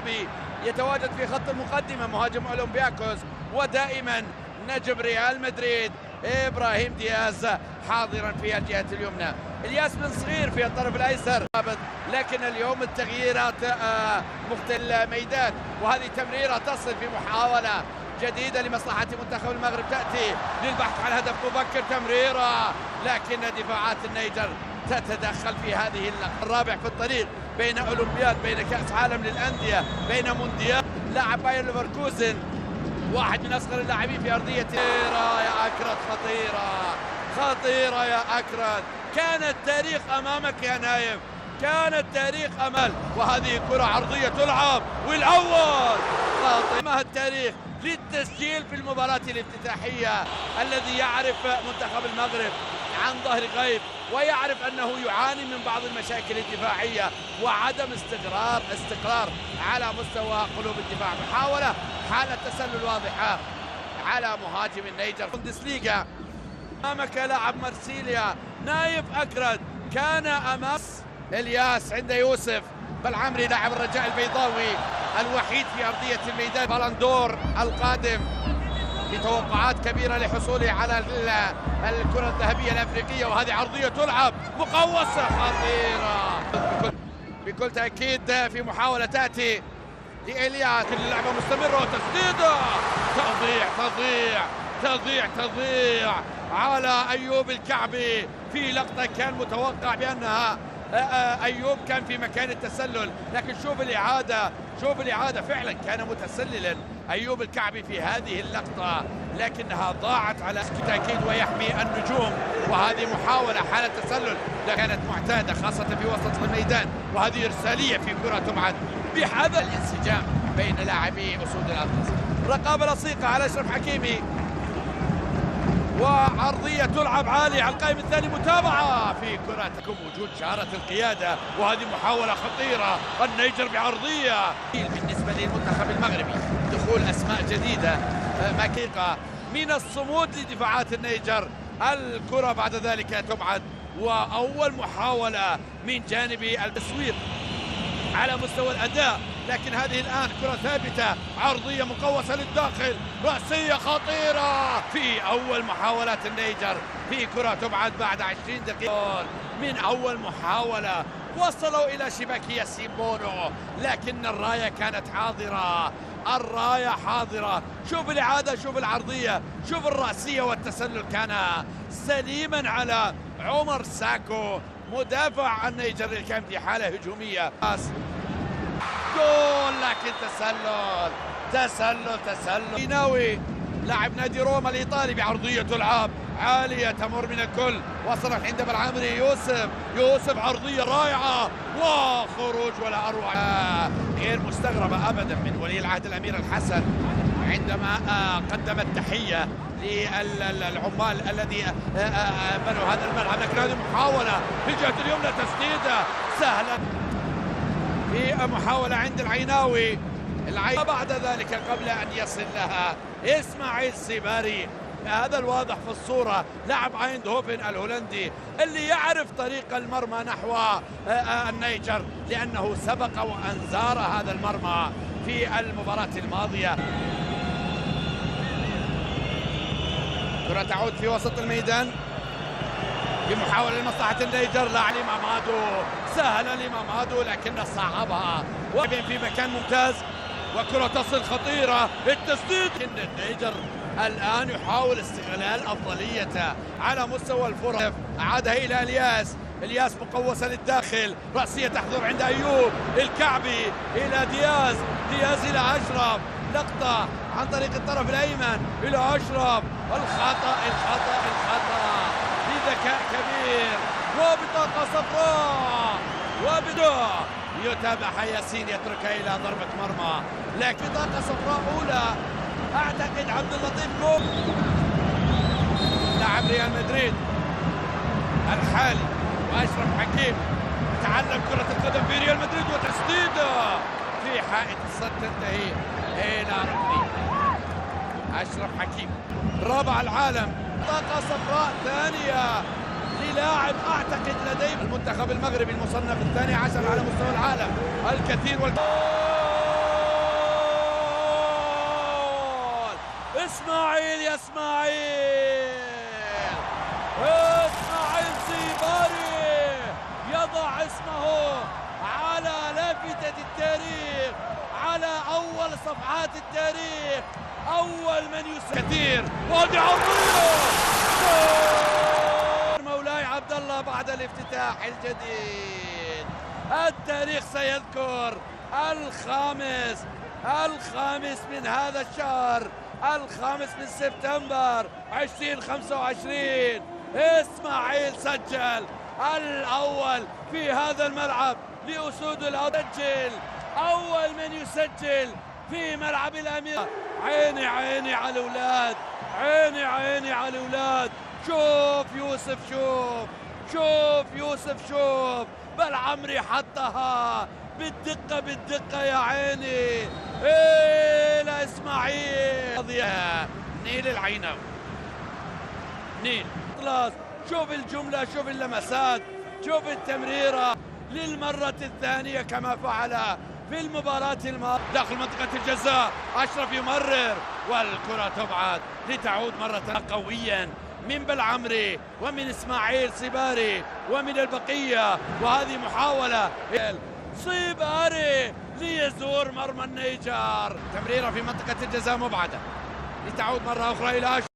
الكعبي يتواجد في خط المقدمة، مهاجم أولمبياكوس ودائما نجم ريال مدريد إبراهيم دياز حاضرا في الجهة اليمنى. الياس بن صغير في الطرف الأيسر، لكن اليوم التغييرات مختل الميدان، وهذه تمريرة تصل في محاولة جديدة لمصلحة منتخب المغرب، تأتي للبحث عن هدف مبكر، تمريرة لكن دفاعات النيجر تتدخل في هذه اللقطة. الرابع في الطريق بين أولمبياد، بين كأس عالم للأندية، بين مونديال. لاعب باير ليفركوزن واحد من أصغر اللاعبين في أرضية. خطيرة يا أكرد، خطيرة يا أكرد. كان التاريخ أمامك يا نايف، كان التاريخ أمل، وهذه كرة عرضية تلعب والأول ما التاريخ للتسجيل في المباراة الافتتاحية. الذي يعرف منتخب المغرب عن ظهر غيب ويعرف أنه يعاني من بعض المشاكل الدفاعية وعدم استقرار على مستوى قلوب الدفاع. محاولة حالة تسلل واضحة على مهاجم النيجر. بوندسليغا أمامك لاعب مارسيليا نايف أكرد، كان أمام الياس عند يوسف بالعمري لاعب الرجاء البيضاوي الوحيد في أرضية الميدان. بالندور القادم بتوقعات كبيرة لحصوله على الكرة الذهبية الأفريقية، وهذه عرضية تلعب مقوسة خطيرة بكل تأكيد في محاولة تأتي لإلياس. اللعبة مستمرة وتسديدة تضيع على أيوب الكعبي في لقطة كان متوقع بأنها أيوب كان في مكان التسلل، لكن شوف الإعادة فعلا كان متسللا أيوب الكعبي في هذه اللقطة، لكنها ضاعت على تأكيد ويحمي النجوم. وهذه محاولة حالة تسلل كانت معتادة خاصة في وسط الميدان، وهذه إرسالية في كرة تبعد بحذر. الانسجام بين لاعبي أسود الأطلس، رقابة لصيقة على أشرف حكيمي، وعرضية تلعب عالية على القائم الثاني، متابعة في كرة وجود شارة القيادة، وهذه محاولة خطيرة. النيجر بعرضية بالنسبة للمنتخب المغربي، دخول أسماء جديدة دقيقة من الصمود لدفاعات النيجر. الكرة بعد ذلك تبعد، وأول محاولة من جانب التسويق على مستوى الأداء، لكن هذه الآن كرة ثابتة، عرضية مقوسة للداخل، رأسية خطيرة في أول محاولات النيجر في كرة تبعد بعد 20 دقيقة من أول محاولة. وصلوا إلى شباك ياسيمونو، لكن الراية كانت حاضرة. شوف الإعادة، شوف العرضية، شوف الرأسية، والتسلل كان سليما على عمر ساكو مدافع النيجر اللي كان في حالة هجومية. جول، لكن تسلل يناوي لاعب نادي روما الإيطالي بعرضية تلعب عالية تمر من الكل، وصلت عند بالعمري يوسف عرضية رائعة وخروج ولا أروع. غير مستغربة أبدا من ولي العهد الأمير الحسن عندما قدم التحية للعمال الذي بنوا هذا الملعب، لكن هذه محاولة في الجهة اليمنى، تسديدة سهلة في محاولة عند العيناوي. بعد ذلك قبل أن يصل لها إسماعيل سيباري، هذا الواضح في الصورة، لاعب ايندهوفن الهولندي اللي يعرف طريق المرمى نحو النيجر، لأنه سبق وأن زار هذا المرمى في المباراة الماضية. كرة تعود في وسط الميدان بمحاولة لمصلحة النيجر، لاعب مامادو، سهلة لمامادو لكن صعبها، وبين في مكان ممتاز، وكرة تصل خطيرة، التسديد. إن النيجر الآن يحاول استغلال أفضليته على مستوى الفرص، أعادها إلى الياس مقوسة للداخل، رأسية تحضر عند أيوب الكعبي إلى دياز إلى أشرف، لقطة عن طريق الطرف الأيمن إلى أشرف، الخطأ بذكاء كبير وبطاقة صفراء، وبدأ يتابع ياسين يتركها إلى ضربة مرمى، لكن بطاقة صفراء أولى أعتقد عبد اللطيف كوب لاعب ريال مدريد الحالي، وأشرف حكيم تعلم كرة القدم في ريال مدريد، وتسديدة في حائط الصد تنتهي إلى ركني. أشرف حكيم رابع العالم، بطاقة صفراء ثانية للاعب أعتقد لديه المنتخب المغربي المصنف الثاني عشر على مستوى العالم، الكثير اسماعيل يا اسماعيل، اسماعيل سيباري يضع اسمه على لافتة التاريخ، على أول صفحات التاريخ، أول من كثير. وادي عرضية مولاي عبد الله بعد الافتتاح الجديد. التاريخ سيذكر الخامس من هذا الشهر، الخامس من سبتمبر 2025. اسماعيل سجل الأول في هذا الملعب لأسود الأرض، سجل أول من يسجل في ملعب الأمير. عيني عيني على الأولاد، عيني عيني على الأولاد. شوف يوسف، شوف يوسف، شوف بالعمري حطها بالدقة يا عيني. إيه لإسماعيل. نيل العيناوي، نيل خلاص. شوف الجملة، شوف اللمسات، شوف التمريرة للمرة الثانية كما فعل في المباراة الماضية داخل منطقة الجزاء. أشرف يمرر والكرة تبعد لتعود مرة قويا من بالعمري ومن إسماعيل سيباري ومن البقية. وهذه محاولة سيباري ليزور مرمى النيجر. تمريرة في منطقة الجزاء مبعدة لتعود مرة أخرى إلى أشرف.